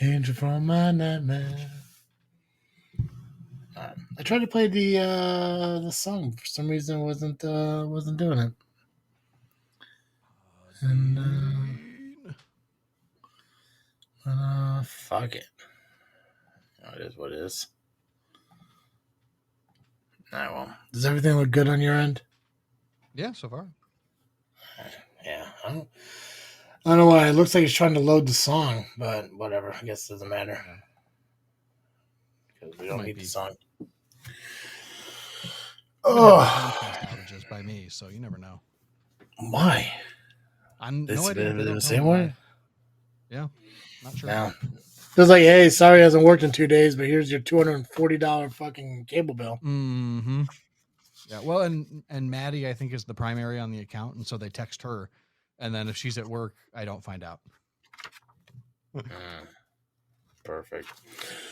Angel from my nightmare. I tried to play the song. For some reason, wasn't doing it. And fuck it. It is what it is. All right, well, does everything look good on your end? Yeah, so far. Yeah, I don't know why. It looks like it's trying to load the song, but whatever. I guess it doesn't matter because we don't need the song. Oh, Comcast outages by me, so you never know. Why? I'm no idea. They don't the tell same me way. why. Yeah, not sure. Yeah. It's like, hey, sorry, it hasn't worked in 2 days, but here's your $240 fucking cable bill. Mm-hmm. Yeah. Well, and Maddie, I think, is the primary on the account, and so they text her, and then if she's at work, I don't find out. Perfect.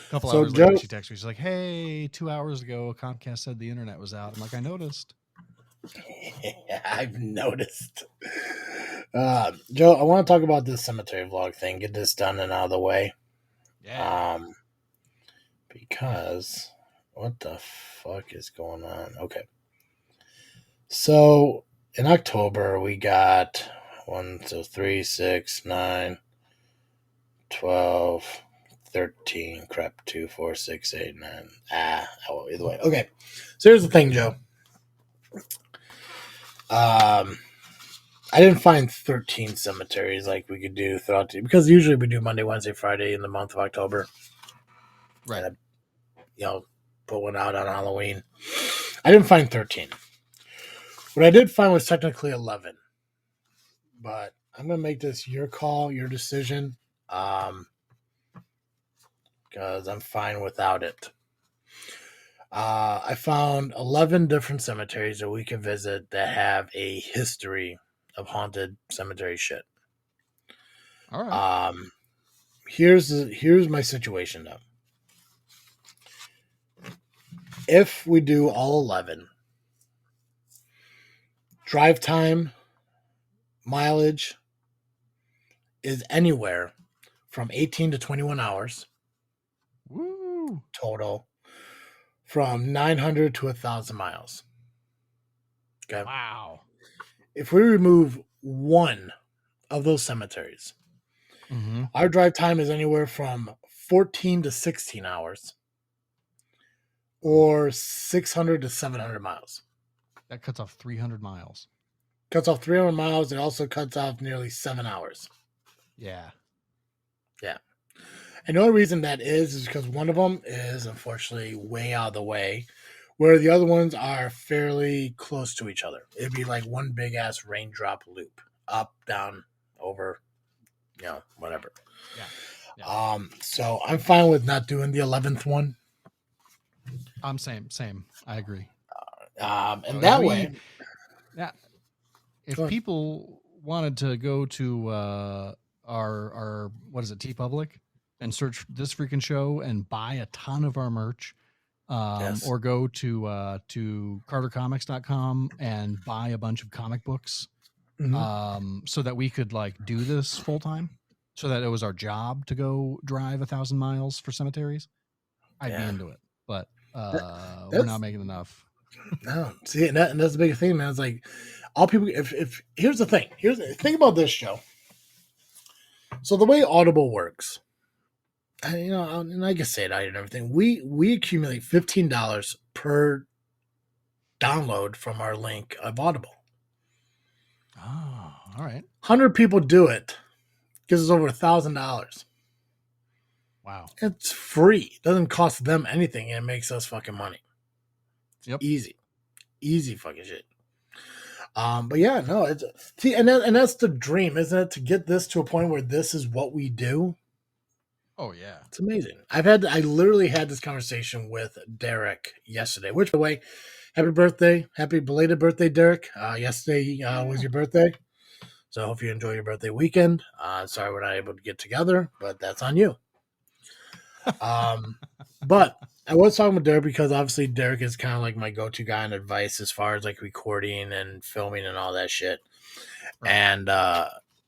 A couple hours later, she texts me. She's like, "Hey, 2 hours ago, Comcast said the internet was out." I'm like, "I noticed." Yeah, I've noticed. Joe, I want to talk about this cemetery vlog thing. Get this done and out of the way. Yeah. Because what the fuck is going on? Okay. So in October we got 3, 6, 9, 12, 13, crap, 2, 4, 6, 8, 9. Either way. Okay. So here's the thing, Joe. I didn't find 13 cemeteries like we could do throughout because usually we do Monday, Wednesday, Friday in the month of October. Right. And put one out on Halloween. I didn't find 13. What I did find was technically 11. But I'm going to make this your call, your decision. Because I'm fine without it. I found 11 different cemeteries that we can visit that have a history of haunted cemetery shit. All right. Here's my situation though. If we do all 11, drive time, mileage is anywhere from 18 to 21 hours. Woo! Total. From 900 to 1,000 miles. Okay. Wow. If we remove one of those cemeteries, our drive time is anywhere from 14 to 16 hours or 600 to 700 miles. That cuts off 300 miles. Cuts off 300 miles. It also cuts off nearly 7 hours. Yeah. Yeah. And the only reason that is because one of them is unfortunately way out of the way, where the other ones are fairly close to each other. It'd be like one big ass raindrop loop, up, down, over, whatever. Yeah. So I'm fine with not doing the 11th one. Same. I agree. And that way, yeah. If people wanted to go to our what is it, TeePublic, and search This Freakin' Show and buy a ton of our merch, or go to cartercomics.com and buy a bunch of comic books, so that we could like do this full time, so that it was our job to go drive 1,000 miles for cemeteries, I'd be into it. But we're not making enough. No, see, and that's the big thing, man. It's like all people. If here's the thing. Think about this show. So the way Audible works, and I can say it out and everything. We accumulate $15 per download from our link of Audible. Oh, all right. 100 people do it, gives us over $1,000. Wow. It's free. It doesn't cost them anything, and it makes us fucking money. Yep. Easy fucking shit. But yeah, no, it's see, and that's the dream, isn't it? To get this to a point where this is what we do. Oh yeah, it's amazing. I literally had this conversation with Derek yesterday. Which, by the way, happy belated birthday, Derek. Yesterday was your birthday, so I hope you enjoy your birthday weekend. Sorry we're not able to get together, but that's on you. But I was talking with Derek because obviously Derek is kind of like my go-to guy on advice as far as like recording and filming and all that shit. Right. And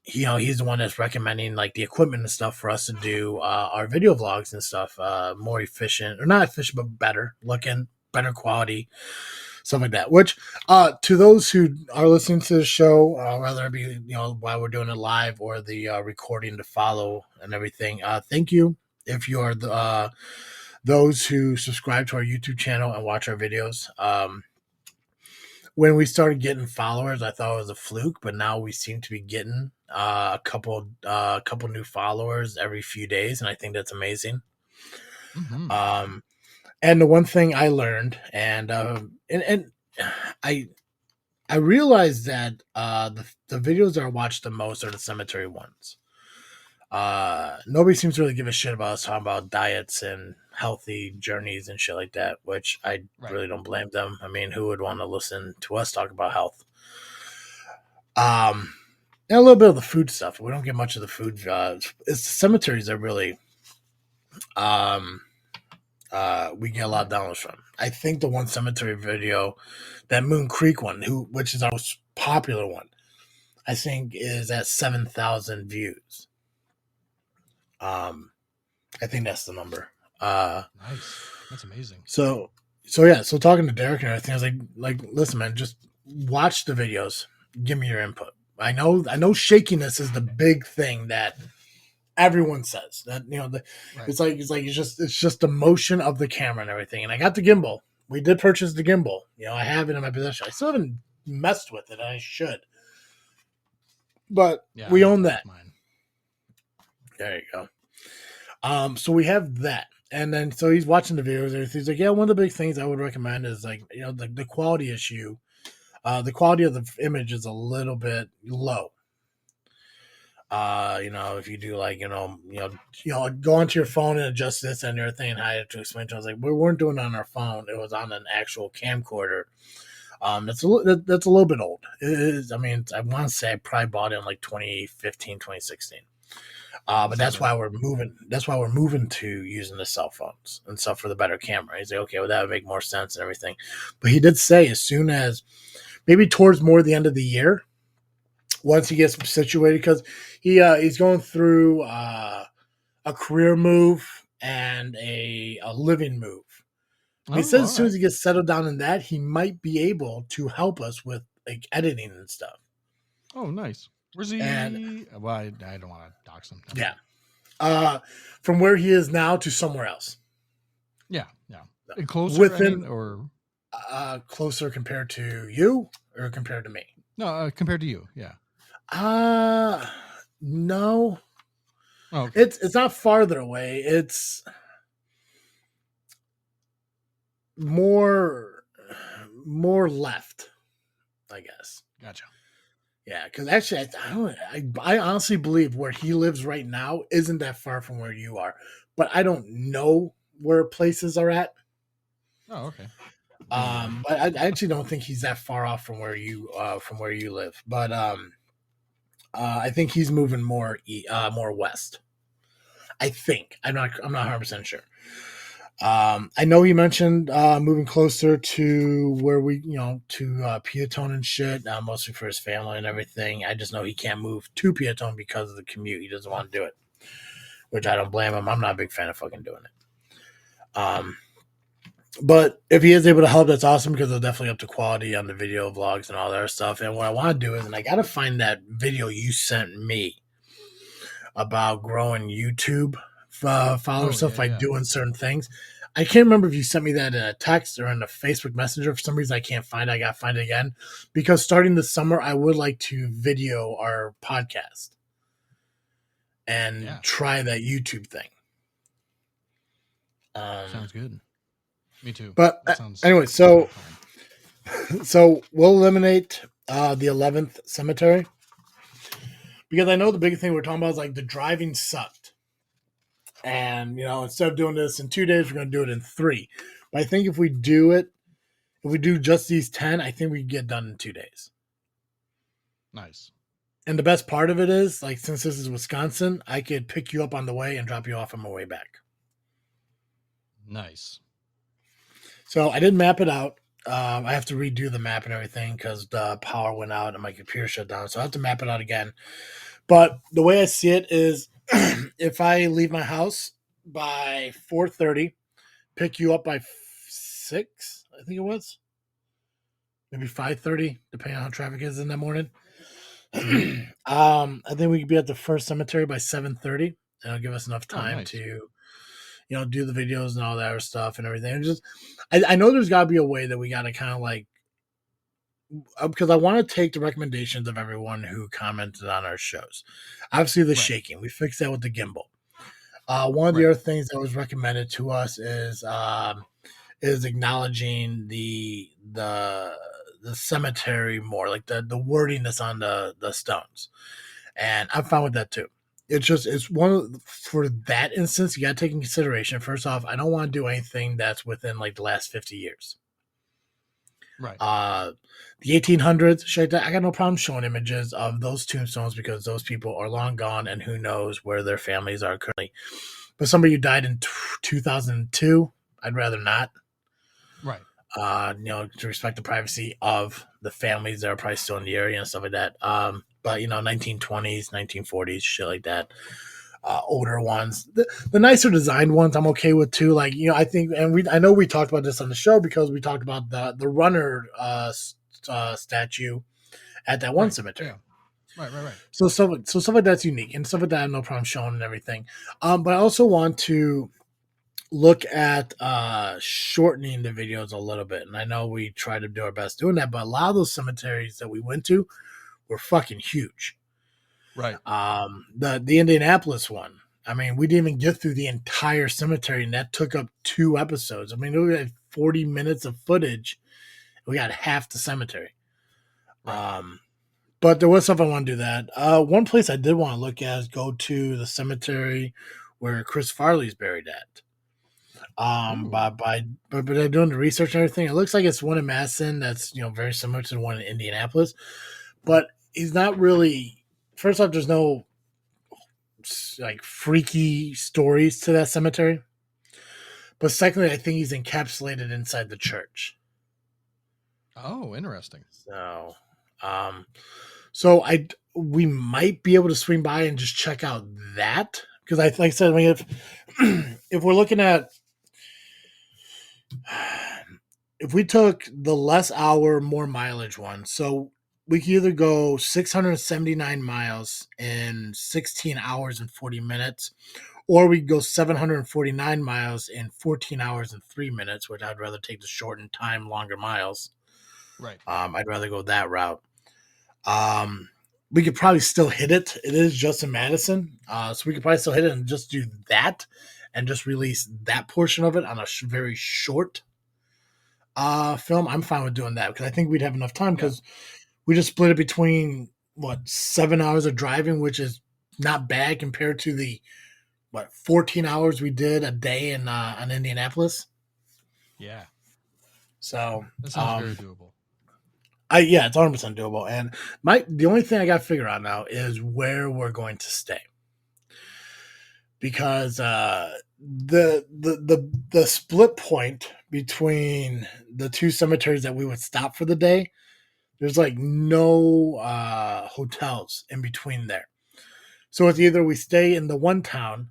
he's the one that's recommending like the equipment and stuff for us to do our video vlogs and stuff, more efficient, or not efficient, but better looking, better quality, stuff like that. Which, to those who are listening to the show, whether it be while we're doing it live or the recording to follow and everything, thank you. If you are those who subscribe to our YouTube channel and watch our videos, when we started getting followers, I thought it was a fluke, but now we seem to be getting a couple new followers every few days, and I think that's amazing. Mm-hmm. And the one thing I learned, and I I realized that the videos that are watched the most are the cemetery ones. Nobody seems to really give a shit about us talking about diets and healthy journeys and shit like that, which I Right. really don't blame them. I mean, who would want to listen to us talk about health? And a little bit of the food stuff. We don't get much of the food. It's the cemeteries that really we get a lot of downloads from. I think the one cemetery video, that Moon Creek one, which is our most popular one, I think is at 7,000 views. I think that's the number. Nice. That's amazing. So yeah. So talking to Derek and everything, I was like, listen, man, just watch the videos. Give me your input. I know shakiness is the big thing that everyone says that right. it's just the motion of the camera and everything. And I got the gimbal. We did purchase the gimbal. I have it in my possession. I still haven't messed with it. I should, but Yeah, we own that. Mine. There you go. So we have that, and then so he's watching the videos. And he's like, yeah, one of the big things I would recommend is like the quality issue. The quality of the image is a little bit low. If you do like, go onto your phone and adjust this and everything, and I had to explain to him, I was like, we weren't doing it on our phone. It was on an actual camcorder. That's a little bit old. It is, I mean, I want to say I probably bought it in like 2015, 2016. But that's why we're moving. That's why we're moving to using the cell phones and stuff for the better camera. He's like, okay, well, that would make more sense and everything. But he did say as soon as maybe towards more the end of the year, once he gets situated, because he's going through a career move and a living move. He says as soon as he gets settled down in that, he might be able to help us with like editing and stuff. Oh, nice. Where's he? Well, I don't want to dox him. Yeah. From where he is now to somewhere else. Yeah. And closer or closer compared to you or compared to me? No, compared to you. Yeah. No. Oh, okay. It's not farther away. It's more left, I guess. Gotcha. Yeah, because actually, I honestly believe where he lives right now isn't that far from where you are, but I don't know where places are at. Oh, okay. But I actually don't think he's that far off from where you live. But I think he's moving more west. I think I'm not 100% sure. I know he mentioned moving closer to where we, to Piatone and shit, mostly for his family and everything. I just know he can't move to Piatone because of the commute. He doesn't want to do it, which I don't blame him. I'm not a big fan of fucking doing it. But if he is able to help, that's awesome because it'll definitely up the quality on the video vlogs and all that stuff. And what I want to do is, and I got to find that video you sent me about growing YouTube follower stuff by doing certain things. I can't remember if you sent me that in a text or in a Facebook Messenger. For some reason, I can't find it. I got to find it again because starting this summer, I would like to video our podcast and try that YouTube thing. Sounds good. Me too. But anyway, so we'll eliminate the 11th cemetery because I know the big thing we're talking about is like the driving sucked. And, instead of doing this in 2 days, we're going to do it in 3. But I think if we do just these 10, I think we can get done in 2 days. Nice. And the best part of it is, like, since this is Wisconsin, I could pick you up on the way and drop you off on my way back. Nice. So I did map it out. I have to redo the map and everything because the power went out and my computer shut down. So I have to map it out again. But the way I see it is, if I leave my house by 4:30, pick you up by 6, I think it was, maybe 5:30, depending on how traffic is in the morning. Hmm. I think we could be at the first cemetery by 7:30. It'll give us enough Oh, time to, nice. do the videos and all that other stuff and everything. And just, I know there's got to be a way that we got to kind of like, because I want to take the recommendations of everyone who commented on our shows. Obviously, the Right. shaking, we fixed that with the gimbal. One of the Right. other things that was recommended to us is acknowledging the cemetery more, like the wording that's on the stones, and I'm fine with that too. It's one of, for that instance, you got to take in consideration. First off, I don't want to do anything that's within like the last 50 years. Right. Uh, the 1800s, shit like that, I got no problem showing images of those tombstones because those people are long gone, and who knows where their families are currently. But somebody who died in 2002, I'd rather not. Right. To respect the privacy of the families that are probably still in the area and stuff like that. But 1920s, 1940s, shit like that. Older ones, the nicer designed ones, I'm okay with too. Like, I think, and I know we talked about this on the show because we talked about the runner statue at that one Right. cemetery. Yeah. Right. Right. Right. So stuff like that's unique, and stuff like that I have no problem showing and everything. But I also want to look at shortening the videos a little bit. And I know we try to do our best doing that, but a lot of those cemeteries that we went to were fucking huge. Right. The Indianapolis one, I mean, we didn't even get through the entire cemetery, and that took up 2 episodes. I mean, we had 40 minutes of footage. We got half the cemetery. Right. But there was stuff I want to do that. One place I did want to look at is go to the cemetery where Chris Farley's buried at. Ooh. But they're doing the research and everything. It looks like it's one in Madison that's very similar to the one in Indianapolis, but he's not really. First off, there's no like freaky stories to that cemetery. But secondly, I think he's encapsulated inside the church. Oh, interesting. So, um, so we might be able to swing by and just check out that because like I said, I mean, if we're looking at if we took the less hour, more mileage one, so we could either go 679 miles in 16 hours and 40 minutes, or we could go 749 miles in 14 hours and 3 minutes, which I'd rather take the shortened time, longer miles. Right. I'd rather go that route. Um, we could probably still hit it. It is just in Madison. So we could probably still hit it and just do that and just release that portion of it on a very short film. I'm fine with doing that because I think we'd have enough time Yeah. because we just split it between 7 hours of driving, which is not bad compared to the 14 hours we did a day in Indianapolis. Yeah. So That sounds very doable. yeah, it's 100% doable. And the only thing I got to figure out now is where we're going to stay because the split point between the two cemeteries that we would stop for the day, there's like no hotels in between there. So it's either we stay in the one town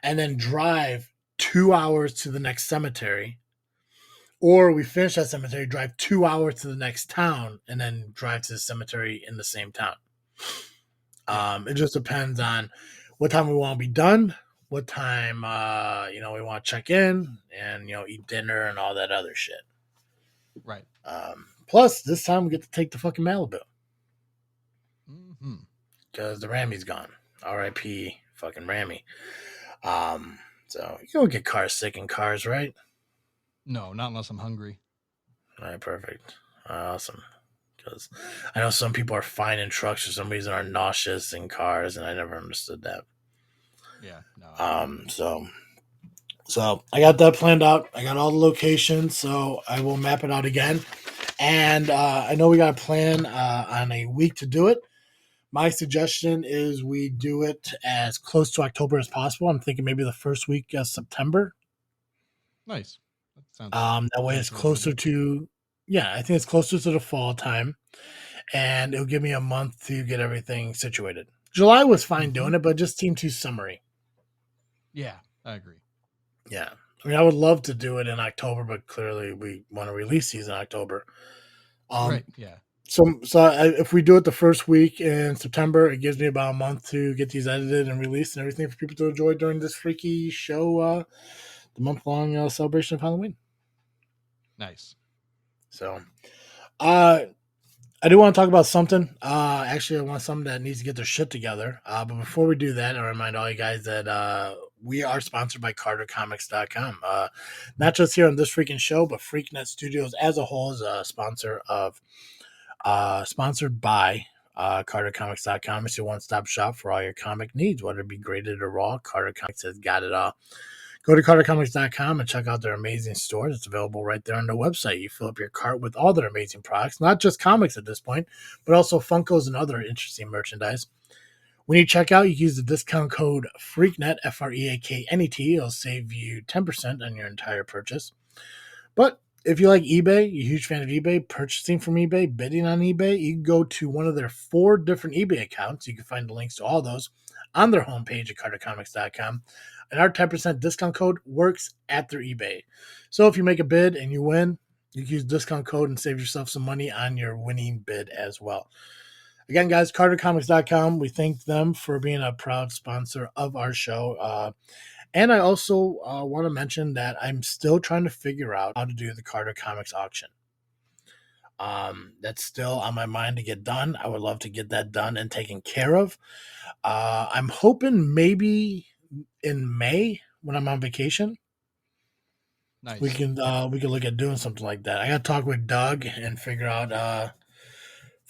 and then drive 2 hours to the next cemetery, or we finish that cemetery, drive 2 hours to the next town, and then drive to the cemetery in the same town. Yeah. It just depends on what time we want to be done, what time we want to check in, and eat dinner and all that other shit. Right. Plus, this time we get to take the fucking Malibu Hmm. because the Rammy's gone. R.I.P. fucking Rammy. So you don't get car sick in cars, right? No, not unless I'm hungry. All right, perfect. Awesome. Because I know some people are fine in trucks for some reason, are nauseous in cars, and I never understood that. Yeah. No. So I got that planned out. I got all the locations, so I will map it out again. And I know we got a plan on a week to do it. My suggestion is we do it as close to October as possible. I'm thinking maybe the first week of September. Nice. That That way it's sounds really good. closer to, yeah, I think it's closer to the fall time, and it'll give me a month to get everything situated. July was fine doing it, but it just seemed too summery. Yeah, I agree. Yeah. I mean, I would love to do it in October, but clearly we want to release these in October. Right. Um, Yeah. if we do it the first week in September, it gives me about a month to get these edited and released and everything for people to enjoy during this freaky show, the month long celebration of Halloween. Nice. So, uh, I do want to talk about something. Actually, I want something that needs to get their shit together. But before we do that, I remind all you guys that we are sponsored by CarterComics.com. Not just here on this freaking show, but FreakNet Studios as a whole is a sponsor of, sponsored by CarterComics.com. It's your one-stop shop for all your comic needs, whether it be graded or raw. Carter Comics has got it all. Go to CarterComics.com and check out their amazing store. It's available right there on their website. You fill up your cart with all their amazing products, not just comics at this point, but also Funkos and other interesting merchandise. When you check out, you use the discount code FREAKNET, FREAKNET. It'll save you 10% on your entire purchase. But if you like eBay, you're a huge fan of eBay, purchasing from eBay, bidding on eBay, you can go to one of their 4 different eBay accounts. You can find the links to all those on their homepage at cartercomics.com. And our 10% discount code works at their eBay. So if you make a bid and you win, you can use the discount code and save yourself some money on your winning bid as well. Again, guys, cartercomics.com. We thank them for being a proud sponsor of our show. And I also want to mention that I'm still trying to figure out how to do the Carter Comics auction. That's still on my mind to get done. I would love to get that done and taken care of. I'm hoping maybe in May when I'm on vacation, Nice. we can look at doing something like that. I got to talk with Doug and figure out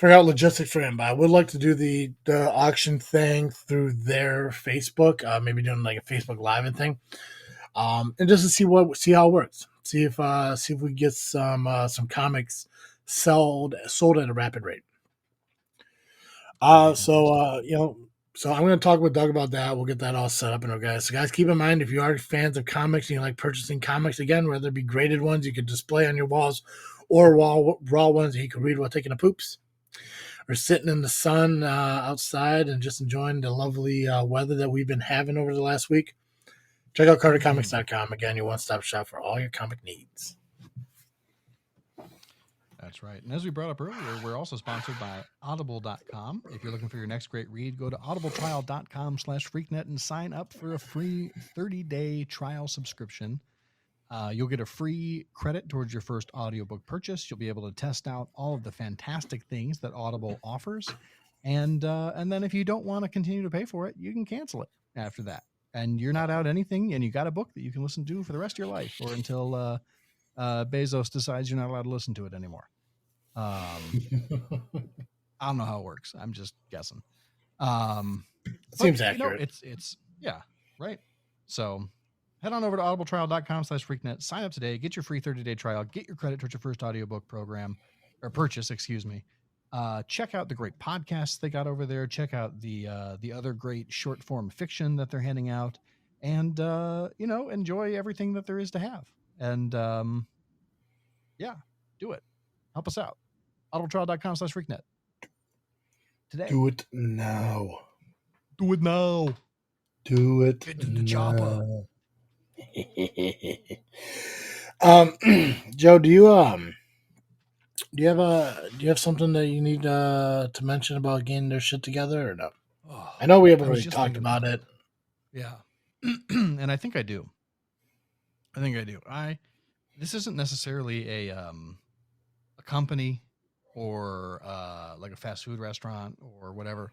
logistics for him. But I would like to do the auction thing through their Facebook. Maybe doing like a Facebook Live and thing. And just to see how it works. See if we get some comics sold at a rapid rate. So I'm going to talk with Doug about that. We'll get that all set up and guys. So guys, keep in mind if you are fans of comics and you like purchasing comics, again, whether it be graded ones you could display on your walls or raw ones that you can read while taking a poops or sitting in the sun outside and just enjoying the lovely weather that we've been having over the last week. Check out CarterComics.com. Again, your one-stop shop for all your comic needs. That's right. And as we brought up earlier, we're also sponsored by Audible.com. If you're looking for your next great read, go to audibletrial.com/freaknet and sign up for a free 30-day trial subscription. You'll get a free credit towards your first audiobook purchase. You'll be able to test out all of the fantastic things that Audible offers. And then if you don't want to continue to pay for it, you can cancel it after that. And you're not out anything, and you got a book that you can listen to for the rest of your life or until Bezos decides you're not allowed to listen to it anymore. I don't know how it works. I'm just guessing. Seems accurate. It's yeah, right. So head on over to audibletrial.com/freaknet, sign up today, get your free 30-day trial, get your credit towards your first audiobook program or purchase, excuse me. Check out the great podcasts they got over there. Check out the other great short form fiction that they're handing out, and enjoy everything that there is to have. And yeah, do it. Help us out. audibletrial.com/freaknet. Today. Do it now. Do it now. Do it. Get to the chopper. Joe, do you have something that you need to mention about getting their shit together or no? Oh, I know we haven't really talked about it. Yeah. And I think I do. This isn't necessarily a company or like a fast food restaurant or whatever.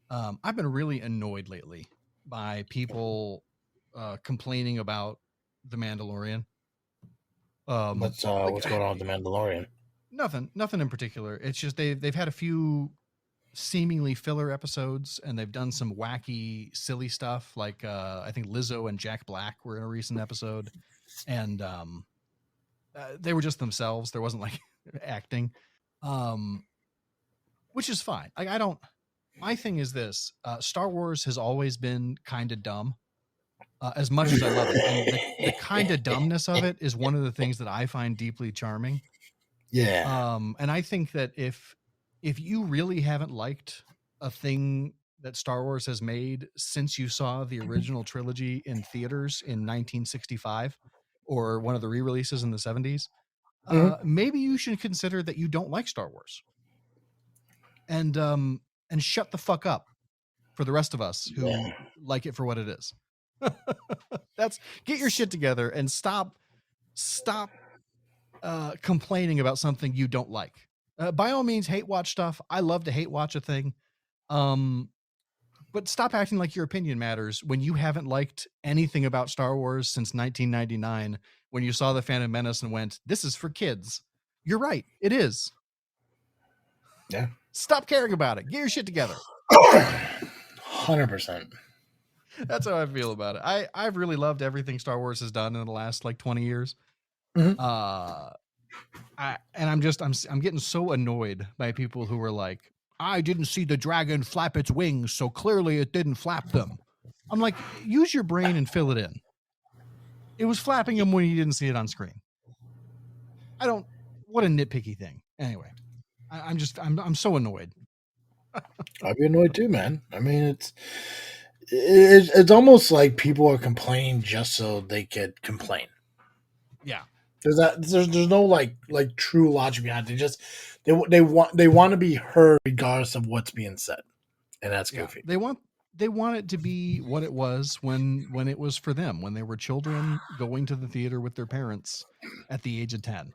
I've been really annoyed lately by people complaining about The Mandalorian. What's going on with The Mandalorian? Nothing in particular. It's just they've had a few seemingly filler episodes, and they've done some wacky, silly stuff. Like I think Lizzo and Jack Black were in a recent episode, and they were just themselves. There wasn't like acting, which is fine. Like my thing is this: Star Wars has always been kind of dumb. As much as I love it, and the kind of dumbness of it is one of the things that I find deeply charming. Yeah. And I think that if you really haven't liked a thing that Star Wars has made since you saw the original trilogy in theaters in 1965 or one of the re-releases in the 70s, maybe you should consider that you don't like Star Wars and shut the fuck up for the rest of us who like it for what it is. Get your shit together and stop complaining about something you don't like. By all means, hate watch stuff. I love to hate watch a thing. But stop acting like your opinion matters when you haven't liked anything about Star Wars since 1999, when you saw The Phantom Menace and went, this is for kids. You're right. It is. Yeah. Stop caring about it. Get your shit together. 100%. That's how I feel about it. I've really loved everything Star Wars has done in the last like 20 years. I'm getting so annoyed by people who are like, I didn't see the dragon flap its wings, so clearly it didn't flap them. I'm like, use your brain and fill it in. It was flapping them when you didn't see it on screen. What a nitpicky thing. Anyway, I'm so annoyed. I'd be annoyed too, man. I mean, it's almost like people are complaining just so they could complain. Yeah. There's no like true logic behind it. They want to be heard regardless of what's being said, and that's goofy. Yeah, they want it to be what it was when it was for them, when they were children going to the theater with their parents at the age of 10.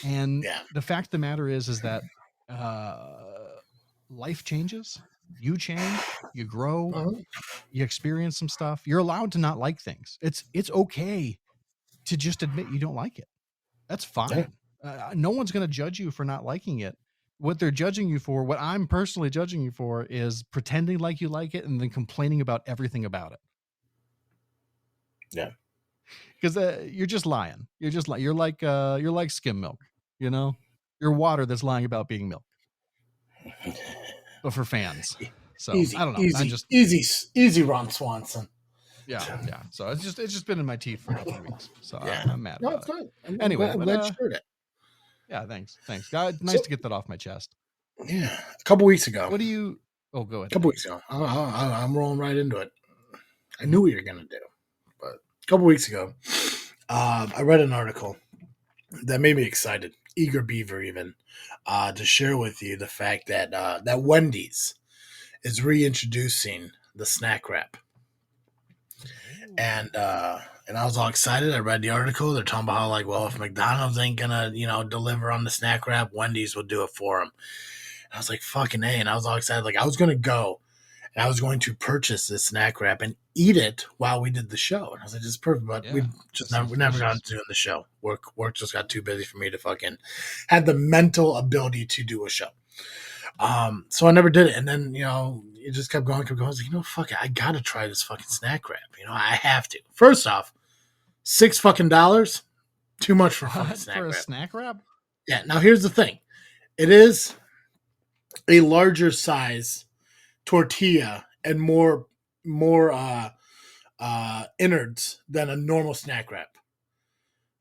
And the fact of the matter is that life changes, you change, you grow, you experience some stuff. You're allowed to not like things. It's okay to just admit you don't like it. That's fine. No one's going to judge you for not liking it. What they're judging you for, what I'm personally judging you for, is pretending like you like it and then complaining about everything about it. Yeah. Because you're just lying. You're like skim milk, you know? You're water that's lying about being milk. But for fans. So easy, I don't know. Easy Ron Swanson. Yeah. So it's just been in my teeth for a couple of weeks. So I'm mad about it. Anyway, I'm glad you heard it. Yeah, thanks. God, nice to get that off my chest. Yeah, a couple weeks ago. What do you? Oh, go ahead. A couple weeks ago, I'm rolling right into it. I knew what you were gonna do, but a couple weeks ago, I read an article that made me excited, eager beaver even, to share with you the fact that that Wendy's is reintroducing the snack wrap. And I was all excited. I read the article. They're talking about how, like, well, if McDonald's ain't gonna, deliver on the snack wrap, Wendy's will do it for them. And I was like, fucking A. And I was all excited. Like, I was gonna go and I was going to purchase this snack wrap and eat it while we did the show. And I was like, this is perfect. But we never got to doing the show. Work just got too busy for me to fucking have the mental ability to do a show. So I never did it. And then, it just kept going. I was like, fuck it. I gotta try this fucking snack wrap. I have to. First off, $6 fucking dollars. Too much for a snack wrap? Yeah. Now here's the thing. It is a larger size tortilla and more innards than a normal snack wrap.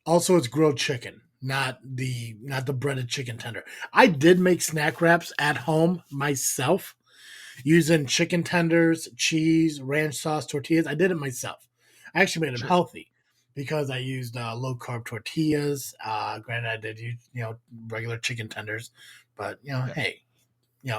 Also, it's grilled chicken, not the breaded chicken tender. I did make snack wraps at home myself using chicken tenders, cheese, ranch sauce, tortillas. I did it myself. I actually made them healthy because I used low carb tortillas. Granted, I did use regular chicken tenders, but hey,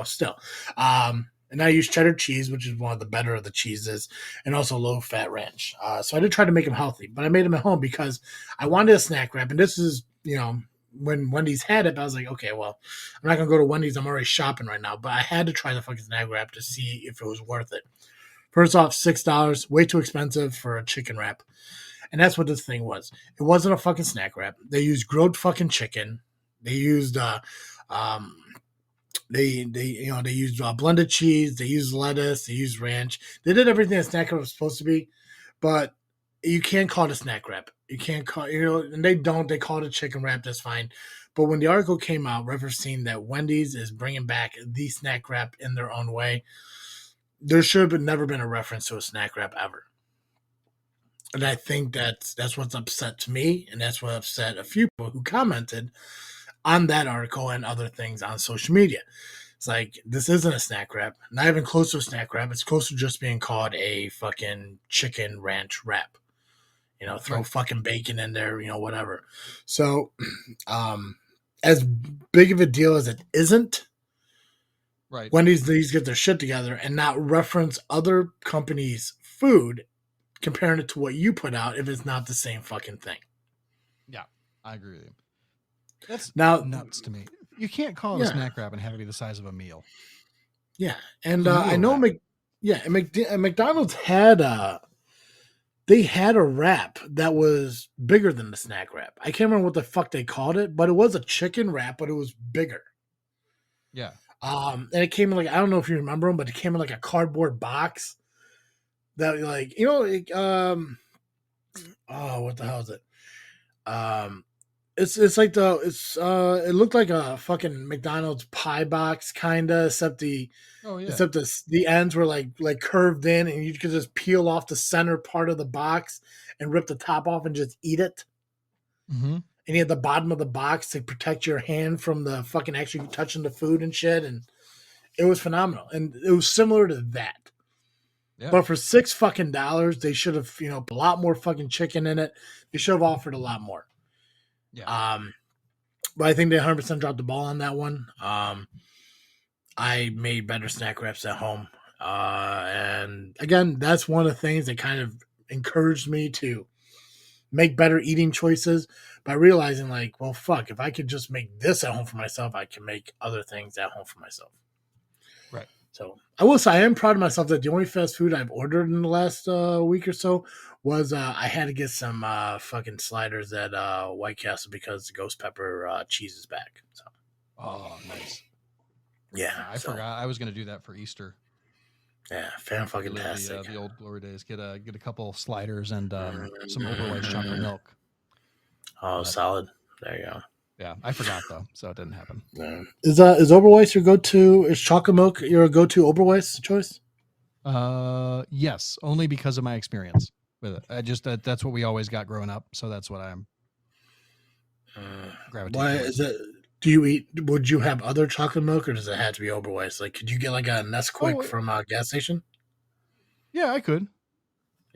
still. And I use cheddar cheese, which is one of the better of the cheeses, and also low fat ranch. So I did try to make them healthy, but I made them at home because I wanted a snack wrap, and this is when Wendy's had it, I was like, okay, well, I'm not going to go to Wendy's. I'm already shopping right now. But I had to try the fucking snack wrap to see if it was worth it. First off, $6, way too expensive for a chicken wrap. And that's what this thing was. It wasn't a fucking snack wrap. They used grilled fucking chicken. They used they used blended cheese. They used lettuce. They used ranch. They did everything a snack wrap was supposed to be, but you can't call it a snack wrap. You can't call and they call it a chicken wrap. That's fine. But when the article came out referencing that Wendy's is bringing back the snack wrap in their own way, there should have never been a reference to a snack wrap ever. And I think that's what's upset to me, and that's what upset a few people who commented on that article and other things on social media. It's like, this isn't a snack wrap. Not even close to a snack wrap. It's close to just being called a fucking chicken ranch wrap. Throw Right. fucking bacon in there, whatever. So, as big of a deal as it isn't, Right. Wendy's needs to get their shit together and not reference other companies' food, comparing it to what you put out if it's not the same fucking thing. Yeah, I agree with you. That's Now, nuts to me. You can't call it a snack wrap and have it be the size of a meal. Yeah, and I Meal know, wrap. McDonald's had they had a wrap that was bigger than the snack wrap. I can't remember what the fuck they called it, but it was a chicken wrap, but it was bigger. Yeah. And it came in like, I don't know if you remember them, but it came in like a cardboard box that, like, oh, what the hell is it? It's like it looked like a fucking McDonald's pie box kinda, except the ends were like curved in, and you could just peel off the center part of the box and rip the top off and just eat it. Mm-hmm. And you had the bottom of the box to protect your hand from the fucking actually touching the food and shit, and it was phenomenal. And it was similar to that. Yeah. But for $6 fucking, they should have, a lot more fucking chicken in it. They should have offered a lot more. Yeah. But I think they 100% dropped the ball on that one. I made better snack wraps at home. And again, that's one of the things that kind of encouraged me to make better eating choices by realizing, like, well, fuck, if I could just make this at home for myself, I can make other things at home for myself. Right. So I will say I am proud of myself that the only fast food I've ordered in the last week or so was I had to get some fucking sliders at White Castle because the ghost pepper cheese is back. So. Oh, nice. Yeah, I forgot I was going to do that for Easter. Yeah, fan fucking tastic. The old glory days. Get a couple sliders and some Oberweis chocolate milk. Oh, solid. There you go. Yeah, I forgot though, so it didn't happen. Yeah. Is Oberweis your go-to? Is chocolate milk your go-to Oberweis choice? Yes, only because of my experience with it. I just that's what we always got growing up, so that's what I'm gravitating. Why is it? Do you eat? Would you have other chocolate milk, or does it have to be Oberweis? Like, could you get like a Nesquik from a gas station? Yeah, I could.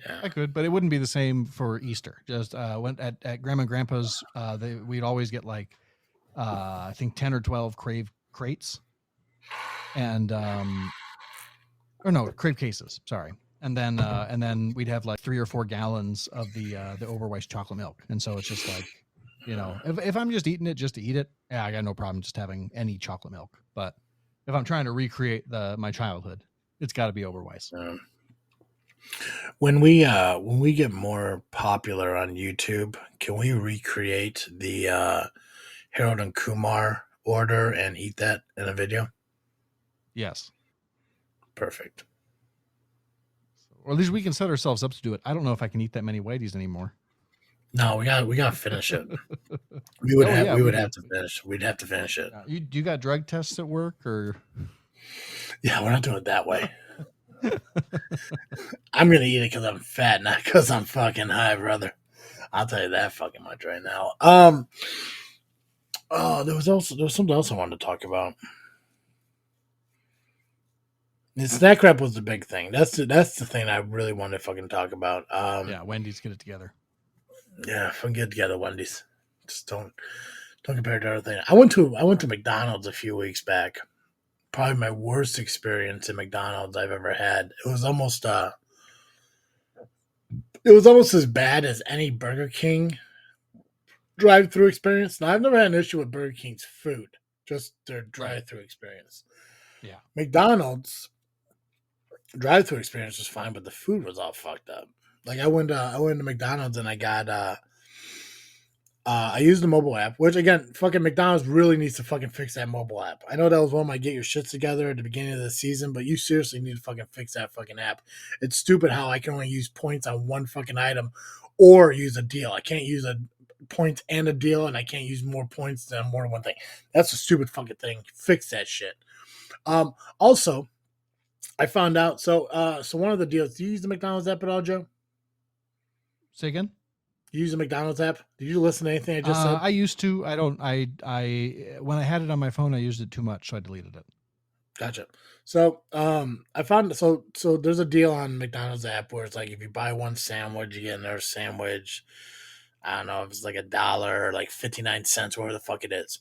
Yeah, I could, but it wouldn't be the same for Easter. Just went at Grandma and Grandpa's. We'd always get like I think 10 or 12 Crave crates, and or no, Crave cases. Sorry, and then we'd have like 3 or 4 gallons of the Oberweis chocolate milk, and so it's just like, if I'm just eating it just to eat it, yeah, I got no problem just having any chocolate milk. But if I'm trying to recreate my childhood, it's got to be Oberweis. When we get more popular on YouTube, can we recreate the Harold and Kumar order and eat that in a video? Yes. Perfect. Or at least we can set ourselves up to do it. I don't know if I can eat that many Whiteys anymore. No, we got to finish it. We would have to finish. We'd have to finish it. You got drug tests at work, or? Yeah, we're not doing it that way. I'm gonna eat it because I'm fat, not because I'm fucking high, brother. I'll tell you that fucking much right now. Oh, there was something else I wanted to talk about. The snack wrap was the big thing. That's the thing I really wanted to fucking talk about. Yeah, Wendy's, get it together. Yeah, fucking get it together, Wendy's. Just don't compare it to other things. I went to McDonald's a few weeks back. Probably my worst experience in McDonald's I've ever had. It was almost as bad as any Burger King drive-through experience. Now, I've never had an issue with Burger King's food, just their drive-through experience. Yeah, McDonald's drive-through experience was fine, but the food was all fucked up. Like I went to McDonald's and I got I used the mobile app, which again, fucking McDonald's really needs to fucking fix that mobile app. I know that was one of my get your shits together at the beginning of the season, but you seriously need to fucking fix that fucking app. It's stupid how I can only use points on one fucking item or use a deal. I can't use a points and a deal, and I can't use more points than more than one thing. That's a stupid fucking thing. Fix that shit. Also, I found out, so one of the deals, do you use the McDonald's app at all, Joe? Say again? You use the McDonald's app? Did you listen to anything I just said? I used to. I don't. I when I had it on my phone, I used it too much, so I deleted it. Gotcha. So, I found so there's a deal on McDonald's app where it's like if you buy one sandwich, you get another sandwich. I don't know if it's like $1, like 59 cents, whatever the fuck it is.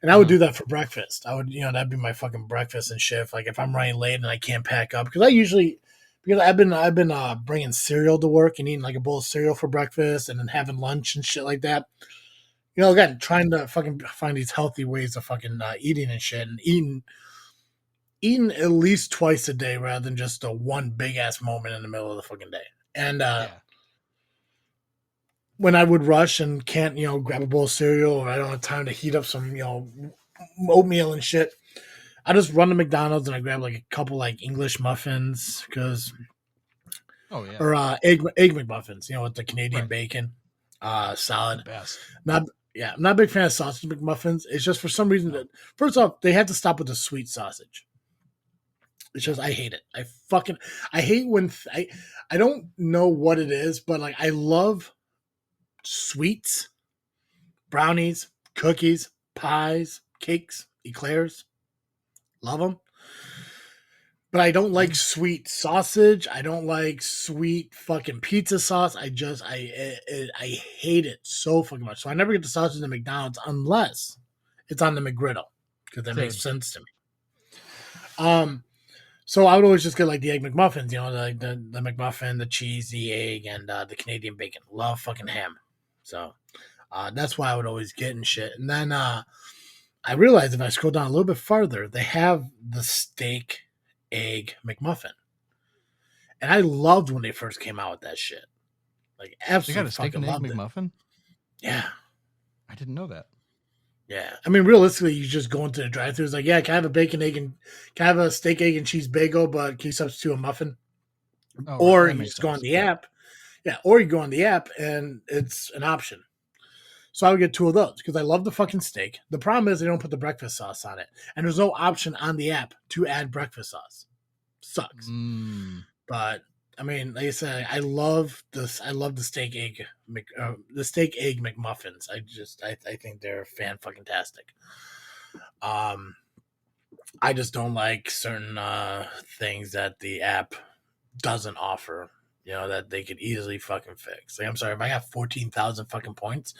And I would Uh-huh. do that for breakfast. I would, that'd be my fucking breakfast and shift. Like if I'm running late and I can't pack up, because I usually, because I've been bringing cereal to work and eating like a bowl of cereal for breakfast and then having lunch and shit like that. Again, trying to fucking find these healthy ways of fucking eating and shit, and eating at least twice a day rather than just a one big ass moment in the middle of the fucking day. And Yeah. when I would rush and can't, grab a bowl of cereal, or I don't have time to heat up some, oatmeal and shit, I just run to McDonald's and I grab like a couple like English muffins because, Oh yeah. or egg McMuffins, with the Canadian Right. bacon, The salad. best. Not Yeah, I'm not a big fan of sausage McMuffins. It's just for some reason No. that first off they had to stop with the sweet sausage. It's just I hate it. I hate when I don't know what it is, but like I love sweets, brownies, cookies, pies, cakes, eclairs. Love them. But I don't like Same. sweet sausage. I don't like sweet fucking pizza sauce. I hate it so fucking much. So I never get the sausage at McDonald's unless it's on the McGriddle because that makes Same. sense to me. So I would always just get like the egg McMuffins, the McMuffin, the cheese, the egg, and the Canadian bacon. Love fucking ham. So that's why I would always get and shit. And then I realized if I scroll down a little bit farther, they have the steak egg McMuffin. And I loved when they first came out with that shit. Like, They got absolutely a steak fucking and egg loved it. McMuffin? Yeah. I didn't know that. Yeah. I mean, realistically, you just go into the drive thru. It's like, yeah, can I have a bacon, egg, and can I have a steak, egg, and cheese bagel, but can you substitute a muffin? Oh right. Or That you makes just go on sense. the app. Yeah. Or you go on the app and it's an option. So I would get two of those because I love the fucking steak. The problem is they don't put the breakfast sauce on it. And there's no option on the app to add breakfast sauce. Sucks. Mm. But I mean, like I said, I love this. I love the the steak egg McMuffins. I think they're fan fucking tastic. Um, I just don't like certain things that the app doesn't offer. That they could easily fucking fix. Like, I'm sorry, if I have 14,000 fucking points,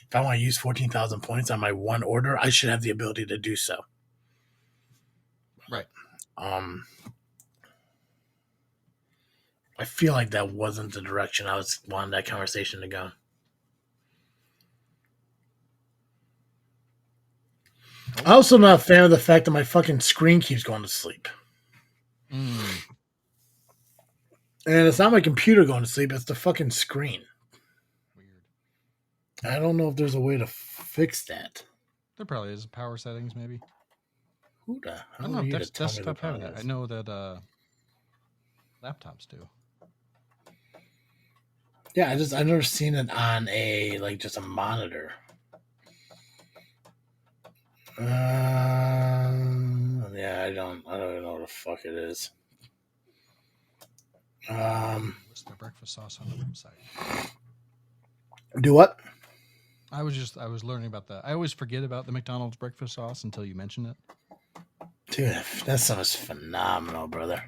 if I want to use 14,000 points on my one order, I should have the ability to do so. Right. Um, I feel like that wasn't the direction I was wanting that conversation to go. I also not a fan of the fact that my fucking screen keeps going to sleep. Mm. And it's not my computer going to sleep, it's the fucking screen. Weird. I don't know if there's a way to fix that. There probably is power settings, maybe. Who the I hell don't know are if you to tell me the desktop have problem that. I is? know that laptops do. Yeah, I've never seen it on a like just a monitor. Yeah, I don't even know what the fuck it is. What's their breakfast sauce on the website? Do what? I was learning about that. I always forget about the McDonald's breakfast sauce until you mention it. Dude, that stuff is phenomenal, brother.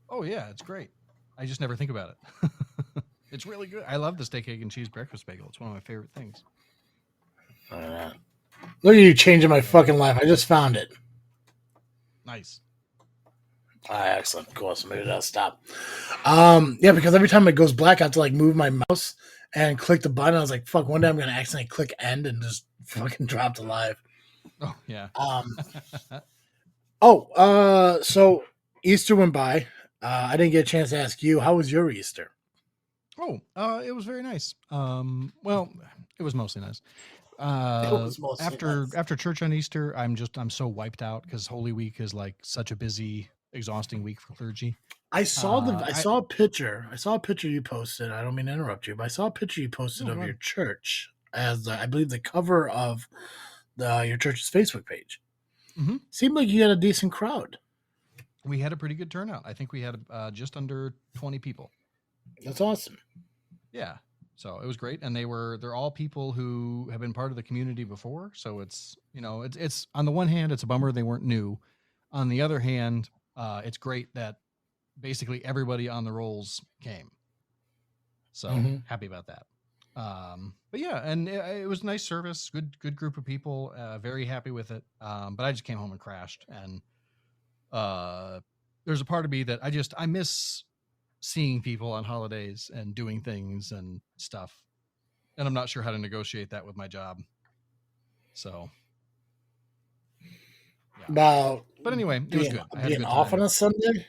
Oh yeah, it's great. I just never think about it. It's really good. I love the steak, egg, and cheese breakfast bagel. It's one of my favorite things. Look at you changing my fucking life. I just found it. Nice. Excellent. Cool. So maybe that'll stop. Yeah, because every time it goes black, I have to like move my mouse and click the button. I was like, fuck, one day I'm gonna accidentally click end and just fucking drop the live. Oh yeah. So Easter went by. I didn't get a chance to ask you, how was your Easter? It was very nice. Well, it was mostly nice. It was mostly After nice. after church on Easter, I'm so wiped out because Holy Week is like such a busy, exhausting week for clergy. I saw I saw a picture. I saw a picture you posted. I don't mean to interrupt you, but I saw a picture you posted no, of go your ahead. church as I believe the cover of your church's Facebook page. Mhm. Seemed like you had a decent crowd. We had a pretty good turnout. I think we had just under 20 people. That's awesome. Yeah. So it was great. And they're all people who have been part of the community before. So it's on the one hand, it's a bummer they weren't new. On the other hand, it's great that basically everybody on the rolls came. So happy about that. But yeah, and it was nice service, good group of people, very happy with it. But I just came home and crashed, and there's a part of me that I miss seeing people on holidays and doing things and stuff, and I'm not sure how to negotiate that with my job. So yeah. About But anyway, it was good. I had a being good off time. on a Sunday.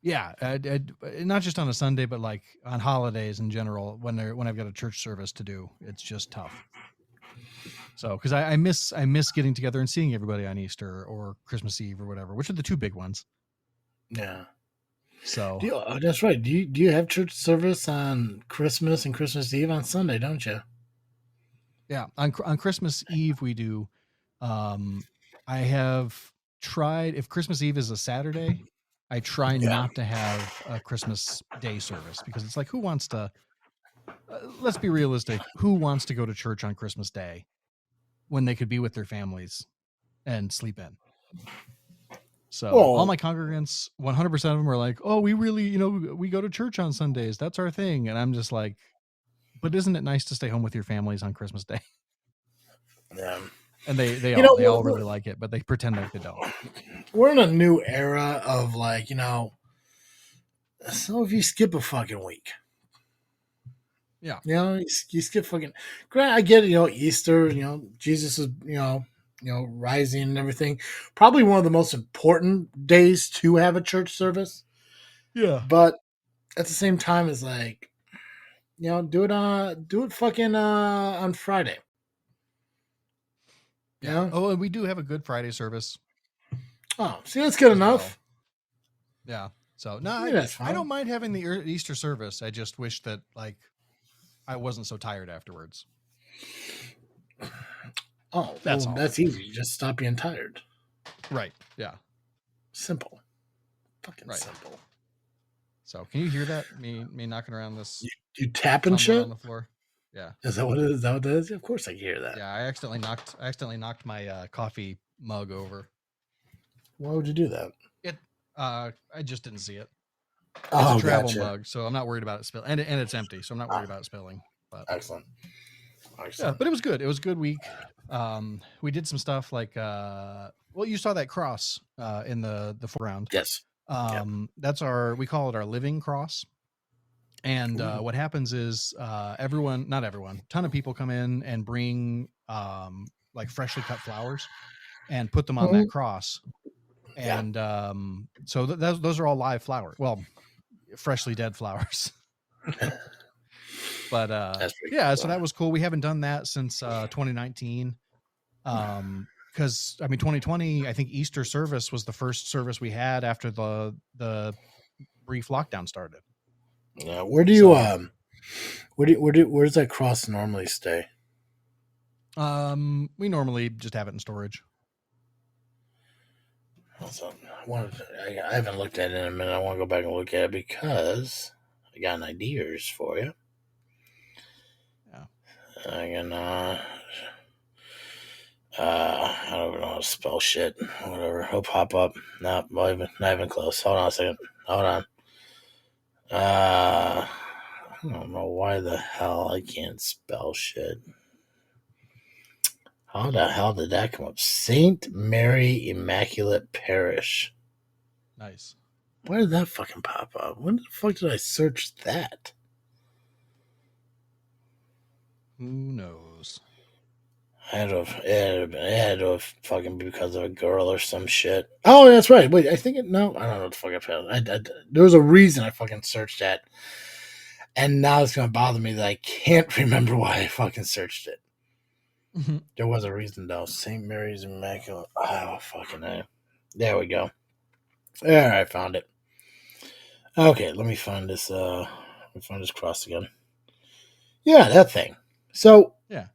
Yeah, not just on a Sunday, but like on holidays in general. When I've got a church service to do, it's just tough. So because I miss getting together and seeing everybody on Easter or Christmas Eve or whatever, which are the two big ones. Yeah. So That's right. Do you have church service on Christmas and Christmas Eve on Sunday? Don't you? yeah, on Christmas Eve we do. I have tried, if Christmas Eve is a Saturday, I try Yeah. not to have a Christmas Day service because it's like, who wants to? Let's be realistic. Who wants to go to church on Christmas Day when they could be with their families and sleep in? So all my congregants, 100% of them are like, oh, we really, we go to church on Sundays. That's our thing. And I'm just like, but isn't it nice to stay home with your families on Christmas Day? Yeah. And they all really like it, but they pretend like they don't. We're in a new era of like, so if you skip a fucking week. Yeah. You skip fucking. Grant, I get it. Easter. Jesus is rising and everything. Probably one of the most important days to have a church service. Yeah. But at the same time, it's like, do it fucking on Friday. Yeah. Oh, and we do have a Good Friday service. Oh, see, that's good enough. Well. Yeah. So no, I don't mind having the Easter service. I just wish that like I wasn't so tired afterwards. Oh, that's easy. Just stop being tired. Right. Yeah. Simple. Fucking simple. So can you hear that? Me knocking around this. You tapping shit on the floor. Yeah. Is that what it is? Is that what that is? Of course I can hear that. Yeah, I accidentally knocked my coffee mug over. Why would you do that? I just didn't see it. It's a travel mug, so I'm not worried about it spilling. And it's empty, so I'm not worried about it spilling. But excellent. Yeah, but it was good. It was a good week. We did some stuff like you saw that cross in the foreground. Yes. That's we call it our living cross. And what happens is not everyone, ton of people come in and bring like freshly cut flowers and put them on that cross. And so those are all live flowers. Well, freshly dead flowers. But cool. So that was cool. We haven't done that since 2019. Because 2020, I think Easter service was the first service we had after the brief lockdown started. Yeah, where does that cross normally stay? We normally just have it in storage. I haven't looked at it in a minute. I want to go back and look at it because I got an ideas for you. Yeah. I don't even know how to spell shit. Whatever. It'll pop up. Not even close. Hold on a second. Hold on. I don't know why the hell I can't spell shit. How the hell did that come up? St. Mary Immaculate Parish. Nice. Why did that fucking pop up? When the fuck did I search that? Who knows? It had to have fucking be because of a girl or some shit. Oh, that's right. Wait, I think I don't know what the fuck I found. There was a reason I fucking searched that. And now it's going to bother me that I can't remember why I fucking searched it. Mm-hmm. There was a reason, though. St. Mary's Immaculate. Oh, fucking A. There we go. There, I found it. Okay, let me find this. Cross again. Yeah, that thing. So, yeah.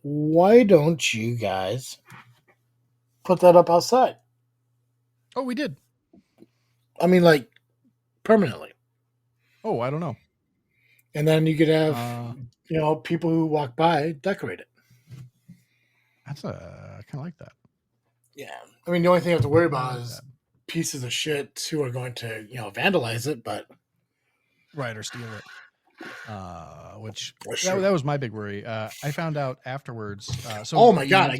Why don't you guys put that up outside? Oh, we did. I mean, like, permanently. Oh, I don't know. And then you could have, people who walk by decorate it. I kind of like that. Yeah. I mean, the only thing you have to worry about is pieces of shit who are going to, vandalize it, but. Right, or steal it. Which That's that true. was my big worry. I found out afterwards. So Oh my God.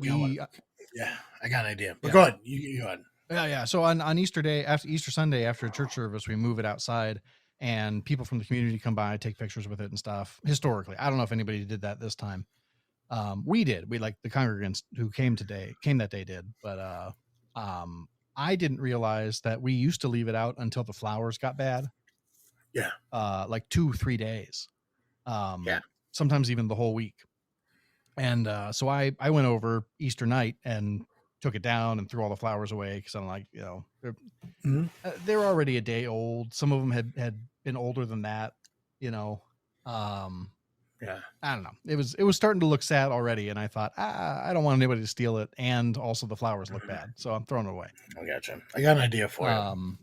Yeah, I got an idea. But go ahead. You go ahead. Yeah. So on Easter Day, after Easter Sunday, after church service, we move it outside, and people from the community come by, take pictures with it and stuff. Historically, I don't know if anybody did that this time. We did. We, like, the congregants who came that day did, but I didn't realize that we used to leave it out until the flowers got bad. Yeah. Like 2-3 days. Yeah. Sometimes even the whole week. And so I went over Easter night and took it down and threw all the flowers away, because I'm like, they're already a day old. Some of them had been older than that, Yeah. I don't know. It was starting to look sad already, and I thought, I don't want anybody to steal it, and also the flowers look bad, so I'm throwing it away. I gotcha. I got an idea for you.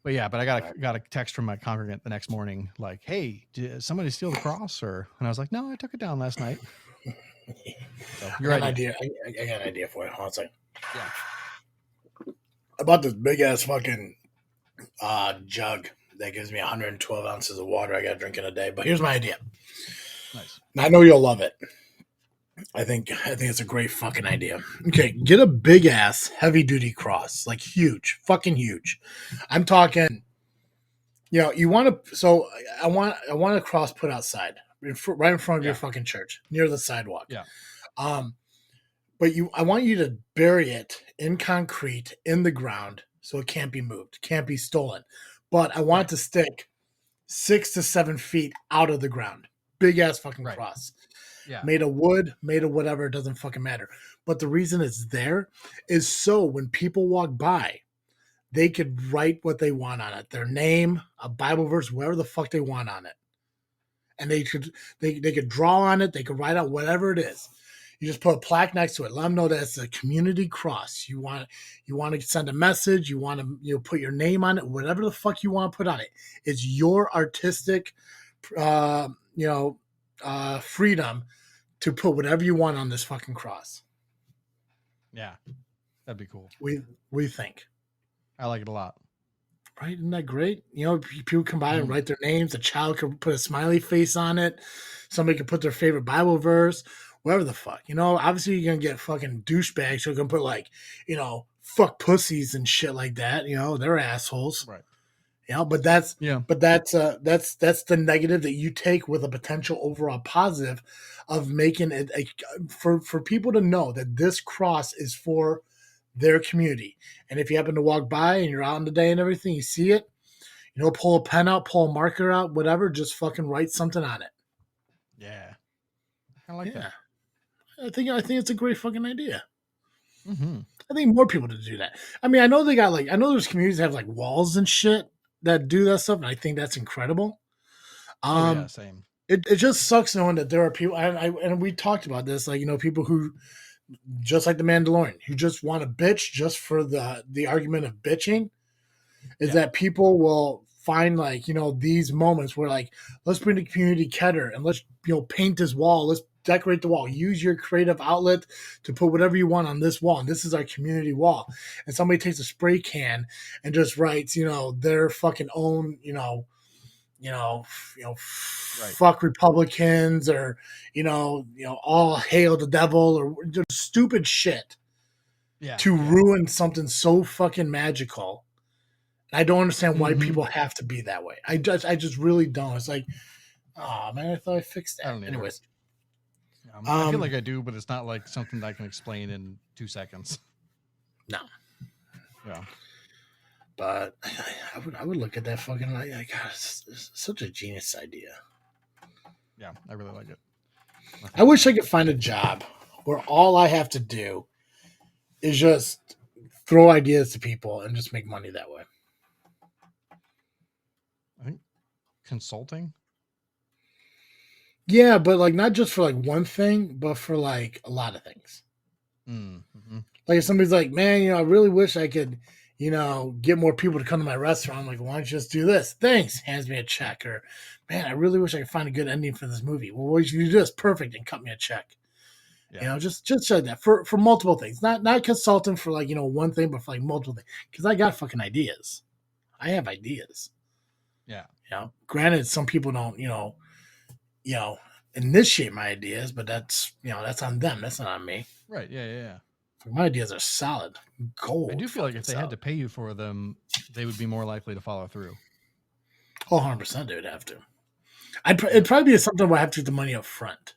But yeah, I got a text from my congregant the next morning, like, "Hey, did somebody steal the cross?" And I was like, "No, I took it down last night." So I got an idea. I got an idea for you. Hold on a second. Yeah. I bought this big ass fucking jug that gives me 112 ounces of water I got to drink in a day. But here's my idea. Nice. And I know you'll love it. I think it's a great fucking idea. Okay, get a big ass heavy duty cross, like huge, fucking huge. I'm talking. You want to. So I want a cross put outside, right in front of your fucking church, near the sidewalk. Yeah. But I want you to bury it in concrete in the ground so it can't be moved, can't be stolen. But I want it to stick 6 to 7 feet out of the ground. Big ass fucking cross. Yeah. Made of wood, made of whatever, it doesn't fucking matter. But the reason it's there is so when people walk by, they could write what they want on it. Their name, a Bible verse, whatever the fuck they want on it. And they could draw on it, they could write out whatever it is. You just put a plaque next to it. Let them know that it's a community cross. You want to send a message. You want to put your name on it. Whatever the fuck you want to put on it. It's your artistic, freedom to put whatever you want on this fucking cross. Yeah, that'd be cool. What do you think? I like it a lot. Right? Isn't that great? People come by and write their names. A child could put a smiley face on it. Somebody could put their favorite Bible verse. Whatever the fuck. Obviously you're going to get fucking douchebags who are going to put fuck pussies and shit like that. They're assholes. Right. But that's the negative that you take with a potential overall positive of making it for people to know that this cross is for their community. And if you happen to walk by and you're out in the day and everything, you see it, pull a pen out, pull a marker out, whatever, just fucking write something on it. Yeah. I like that. I think it's a great fucking idea. Mm-hmm. I think more people to do that. I mean, I know there's communities that have walls and shit that do that stuff, and I think that's incredible. Same. It just sucks knowing that there are people, and we talked about this, people who, just like the Mandalorian, who just want to bitch just for the argument of bitching, is that people will find these moments where let's bring the community together and let's paint this wall, let's decorate the wall, use your creative outlet to put whatever you want on this wall, and this is our community wall. And somebody takes a spray can and just writes their fucking own fuck Republicans, or all hail the devil, or just stupid shit to ruin something so fucking magical. I don't understand why people have to be that way. I just really don't. It's like, oh man, I thought I fixed that. Anyways, I feel like I do, but it's not like something that I can explain in 2 seconds. No. Yeah. But I would look at that fucking God, it's such a genius idea. Yeah, I really like it. I wish I could find a job where all I have to do is just throw ideas to people and just make money that way. I think consulting. Yeah, but not just for one thing, but for a lot of things. Mm-hmm. If somebody's like, man, I really wish I could, get more people to come to my restaurant. I'm like, why don't you just do this? Thanks. Hands me a check. Or, man, I really wish I could find a good ending for this movie. Well, what you do is perfect and cut me a check. Yeah. Just like that for multiple things, not consulting for like one thing, but for like multiple things. Because I got fucking ideas. I have ideas. Yeah. Granted, some people don't initiate my ideas, but that's on them. That's not on me. Right. Yeah. My ideas are solid gold. I do feel like if they had solid. to pay you for them, they would be more likely to follow through. 100% they would have to. It'd probably be something where I have to get the money up front.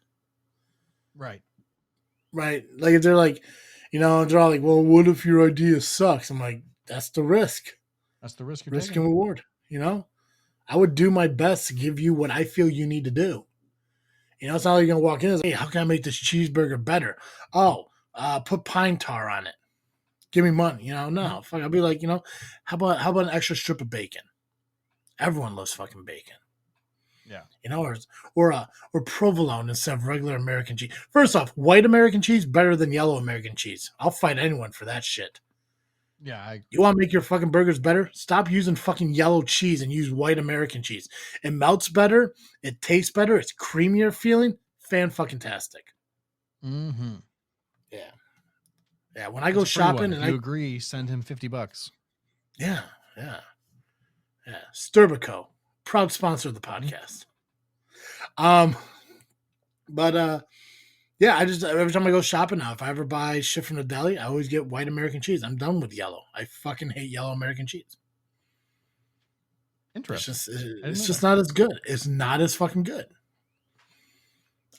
Right. Right? Like if they're like, they're all like, well, what if your idea sucks? I'm like, that's the risk. That's the risk you're Risk taking. and reward. I would do my best to give you what I feel you need to do. It's not like you're gonna walk in and say, hey, how can I make this cheeseburger better? Oh, put pine tar on it. Give me money. No. Fuck, I'll be like, how about an extra strip of bacon? Everyone loves fucking bacon. Yeah. Or provolone instead of regular American cheese. First off, white American cheese better than yellow American cheese. I'll fight anyone for that shit. Yeah. You want to make your fucking burgers better? Stop using fucking yellow cheese and use white American cheese. It melts better. It tastes better. It's creamier feeling. Fan-fucking-tastic. Mm-hmm. Yeah. Yeah. When I go shopping and you agree, send him $50. Yeah. Sturbico, proud sponsor of the podcast. But yeah, I just every time I go shopping now, if I ever buy shit from the deli, I always get white American cheese. I'm done with yellow. I fucking hate yellow American cheese. Interesting. It's just not as good. It's not as fucking good.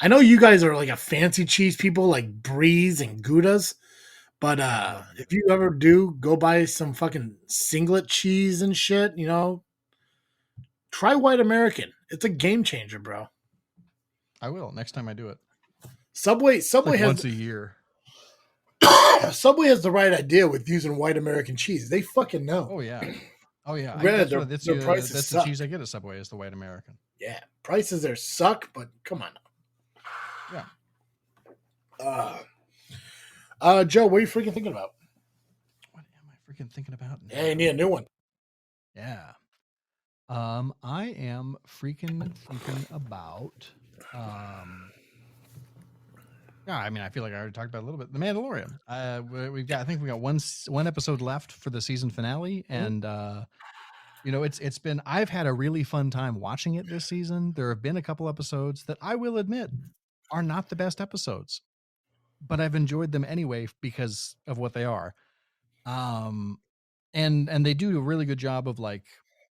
I know you guys are like a fancy cheese people, like Breeze and Goudas, but if you ever do go buy some fucking singlet cheese and shit, try white American. It's a game changer, bro. I will next time I do it. Subway like has once a year. Subway has the right idea with using white American cheese. They fucking know. Oh yeah. Granted, that's their prices that's suck. the cheese I get at Subway is the white American. Yeah, prices there suck, but come on now. Yeah. Joe, what are you freaking thinking about? What am I freaking thinking about? Yeah, you need a new one. Yeah. I am freaking thinking about. Yeah, I mean, I feel like I already talked about it a little bit. The Mandalorian. I think we got one episode left for the season finale, and it's been. I've had a really fun time watching it this season. There have been a couple episodes that I will admit are not the best episodes, but I've enjoyed them anyway because of what they are. And they do a really good job of like,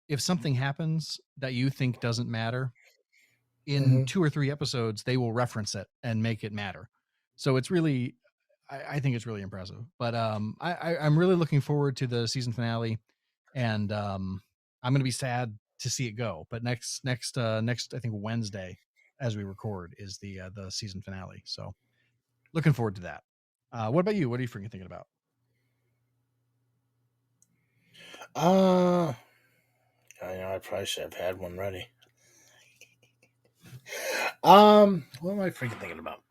if something happens that you think doesn't matter, in 2 or 3 episodes, they will reference it and make it matter. So it's really, I think it's really impressive. But I'm really looking forward to the season finale, and I'm going to be sad to see it go. But next I think Wednesday, as we record, is the season finale. So looking forward to that. What about you? What are you freaking thinking about? I probably should have had one ready. What am I freaking thinking about?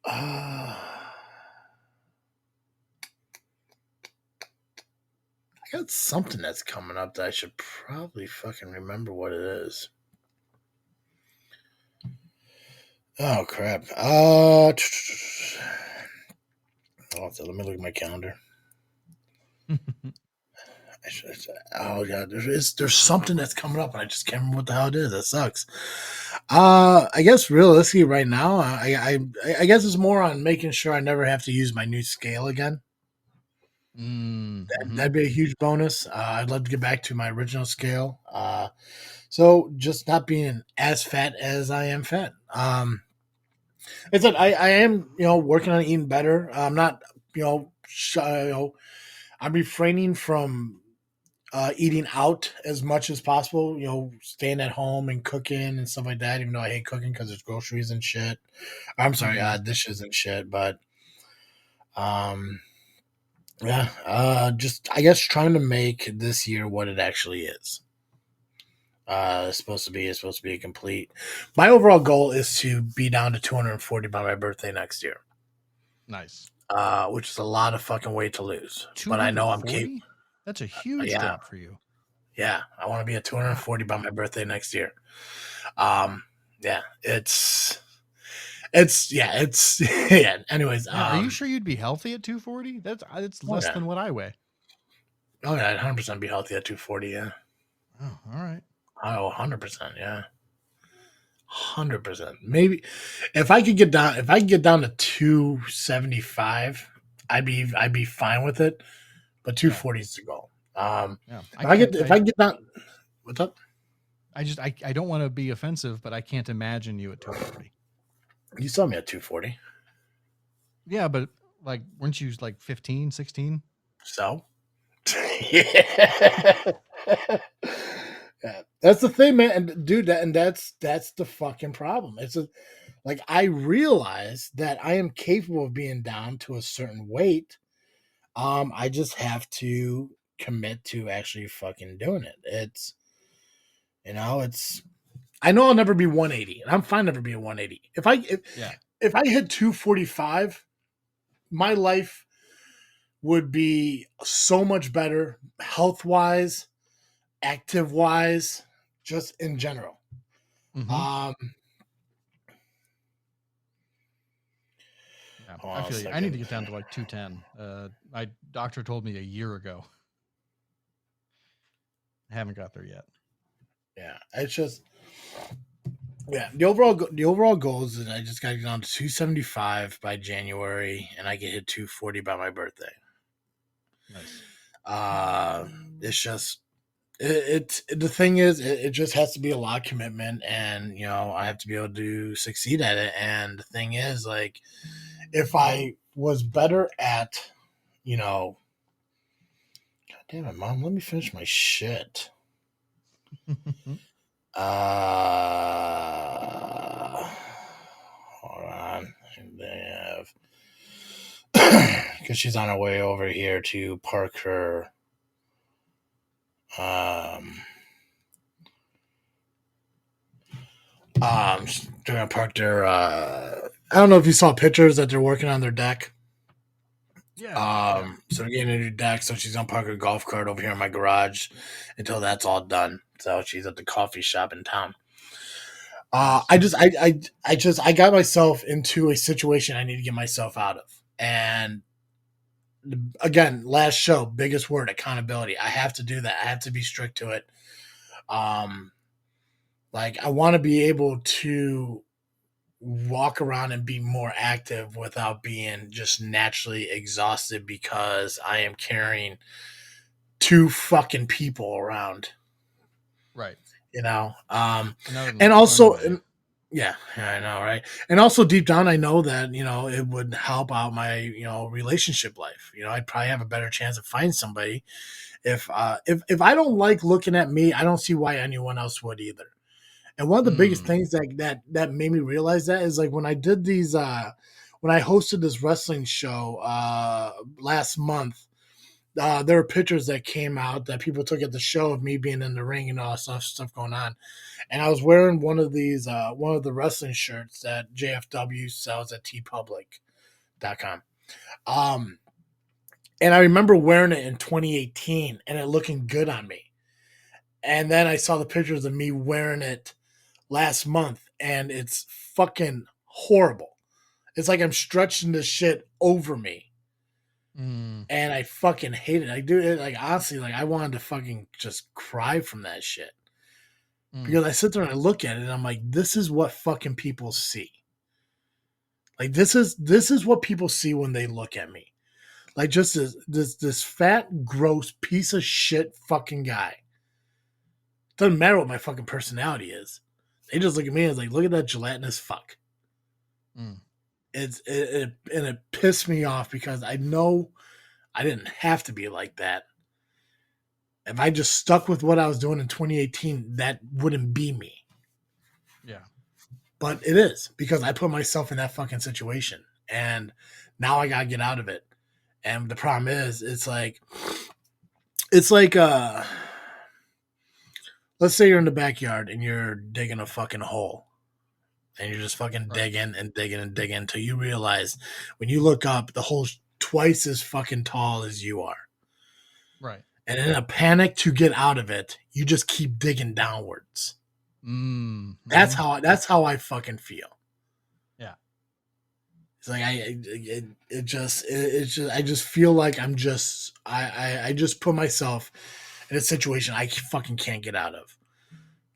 I got something that's coming up that I should probably fucking remember what it is. Oh crap. Let me look at my calendar. Oh god, there's something that's coming up and I just can't remember what the hell it is. That sucks. I guess realistically right now, I guess it's more on making sure I never have to use my new scale again. That'd be a huge bonus. I'd love to get back to my original scale. So just not being as fat as I am fat. It's that I am working on eating better. I'm not I'm refraining from eating out as much as possible, staying at home and cooking and stuff like that, even though I hate cooking because there's groceries and shit. I'm sorry, dishes and shit, but just I guess trying to make this year what it actually is. It's supposed to be a complete. My overall goal is to be down to 240 by my birthday next year. Nice. Which is a lot of fucking weight to lose, but I know I'm capable. That's a huge drop for you. Yeah, I want to be at 240 by my birthday next year. Yeah, it's it's yeah. Anyways, Yeah, are you sure you'd be healthy at 240? It's oh less yeah, than what I weigh. oh yeah, I'd 100% be healthy at 240. Yeah, Oh, all right. oh 100%. Yeah, 100%. Maybe if I could get down, to 275, I'd be fine with it. But Yeah, 240 is the goal. yeah. I If I can't. get if I get down, what's up? I don't want to be offensive, but I can't imagine you at 240. You saw me at 240. Yeah, but like, weren't you like 15, 16? So, yeah. Yeah. That's the thing, man. And dude, that's the fucking problem. Like I realize that I am capable of being down to a certain weight. I just have to commit to actually fucking doing it. It's I know I'll never be 180, and I'm fine never being 180. Yeah. If I hit 245, my life would be so much better, health wise, active wise, just in general. Mm-hmm. Um, Yeah, hold I on a feel you. I need to second. get down to like 210. My doctor told me a year ago. I haven't got there yet. Yeah, it's just the overall goal is that I just got to get down to 275 by January, and I can hit 240 by my birthday. Nice. It's just the thing is it just has to be a lot of commitment, and I have to be able to succeed at it. And the thing is, like, if I was better at, God damn it, mom, let me finish my shit. Hold on. They have because she's on her way over here to park her. They're gonna park their. I don't know if you saw pictures that they're working on their deck. Yeah. So they're getting a new deck. So she's gonna park her golf cart over here in my garage until that's all done. So she's at the coffee shop in town. I got myself into a situation I need to get myself out of. And again, last show, biggest word, accountability. I have to do that. I have to be strict to it. Um, like I want to be able to walk around and be more active without being just naturally exhausted because I am carrying two fucking people around, Right. you know. In And a fun also, way. yeah, I know, right? And also, deep down, I know that it would help out my relationship life. I'd probably have a better chance of finding somebody if I don't like looking at me. I don't see why anyone else would either. And one of the biggest things that made me realize that is like when I did these when I hosted this wrestling show last month. There were pictures that came out that people took at the show of me being in the ring and all that stuff going on. And I was wearing one of the wrestling shirts that JFW sells at tpublic.com. Um, and I remember wearing it in 2018 and it looking good on me. And then I saw the pictures of me wearing it last month and it's fucking horrible. It's like I'm stretching this shit over me. And I fucking hate it. I do it like honestly, like I wanted to fucking just cry from that shit. Because I sit there and I look at it and I'm like, this is what fucking people see. Like this is what people see when they look at me. Like just this fat, gross piece of shit fucking guy. Doesn't matter what my fucking personality is. They just look at me and like, look at that gelatinous fuck. And it pissed me off because I know I didn't have to be like that. If I just stuck with what I was doing in 2018, that wouldn't be me. Yeah. But it is because I put myself in that fucking situation. And now I gotta get out of it. And the problem is it's like let's say you're in the backyard and you're digging a fucking hole. And you're just fucking Right. digging and digging and digging until you realize when you look up, the hole's twice as fucking tall as you are. Right. And in a panic to get out of it, you just keep digging downwards. That's how I fucking feel. Yeah. It's like I just feel like I just put myself in a situation I fucking can't get out of.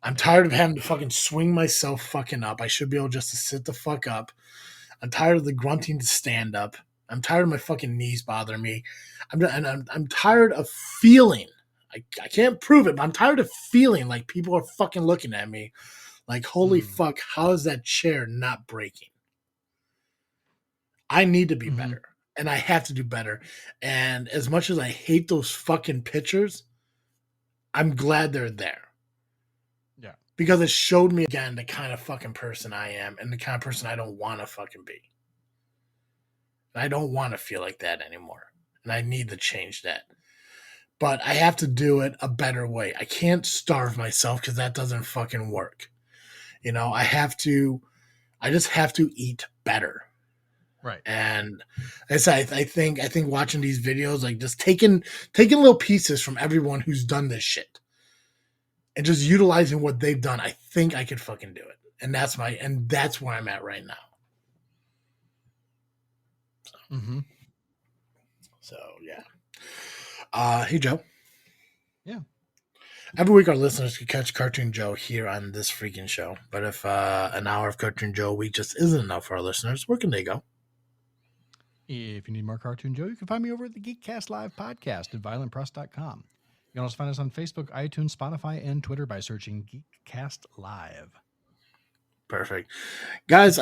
I'm tired of having to fucking swing myself fucking up. I should be able just to sit the fuck up. I'm tired of the grunting to stand up. I'm tired of my fucking knees bothering me. I'm tired of feeling. I can't prove it, but I'm tired of feeling like people are fucking looking at me like, holy fuck, how is that chair not breaking? I need to be better, and I have to do better. And as much as I hate those fucking pictures, I'm glad they're there. Yeah. Because it showed me again the kind of fucking person I am and the kind of person I don't want to fucking be. I don't want to feel like that anymore. And I need to change that. But I have to do it a better way. I can't starve myself because that doesn't fucking work. You know, I just have to eat better. Right. And I think watching these videos, like just taking little pieces from everyone who's done this shit and just utilizing what they've done, I think I could fucking do it. And that's where I'm at right now. So yeah. Hey Joe. Yeah. Every week our listeners can catch Cartoon Joe here on this freaking show. But if an hour of Cartoon Joe a week just isn't enough for our listeners, where can they go? If you need more Cartoon Joe, you can find me over at the Geekcast Live podcast at violentpress.com. You can also find us on Facebook, iTunes, Spotify, and Twitter by searching Geekcast Live. Perfect. Guys,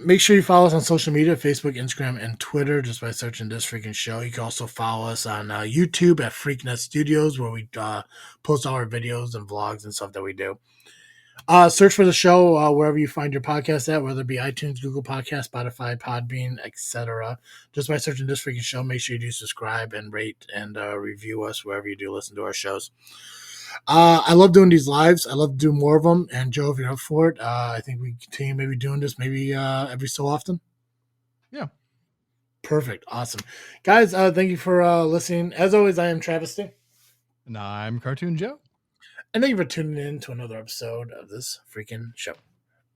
make sure you follow us on social media, Facebook, Instagram, and Twitter, just by searching This Freaking Show. You can also follow us on YouTube at Freaknet Studios, where we post all our videos and vlogs and stuff that we do. Search for the show wherever you find your podcast at, whether it be iTunes, Google Podcasts, Spotify, Podbean, etc. Just by searching This Freaking Show, make sure you do subscribe and rate and review us wherever you do listen to our shows. I love doing these lives. I love to do more of them. And Joe, if you're up for it, I think we continue maybe doing this every so often. Yeah. Perfect. Awesome. Guys, thank you for listening. As always, I am Travesty. And I'm Cartoon Joe. And thank you for tuning in to another episode of This Freaking Show.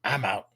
I'm out.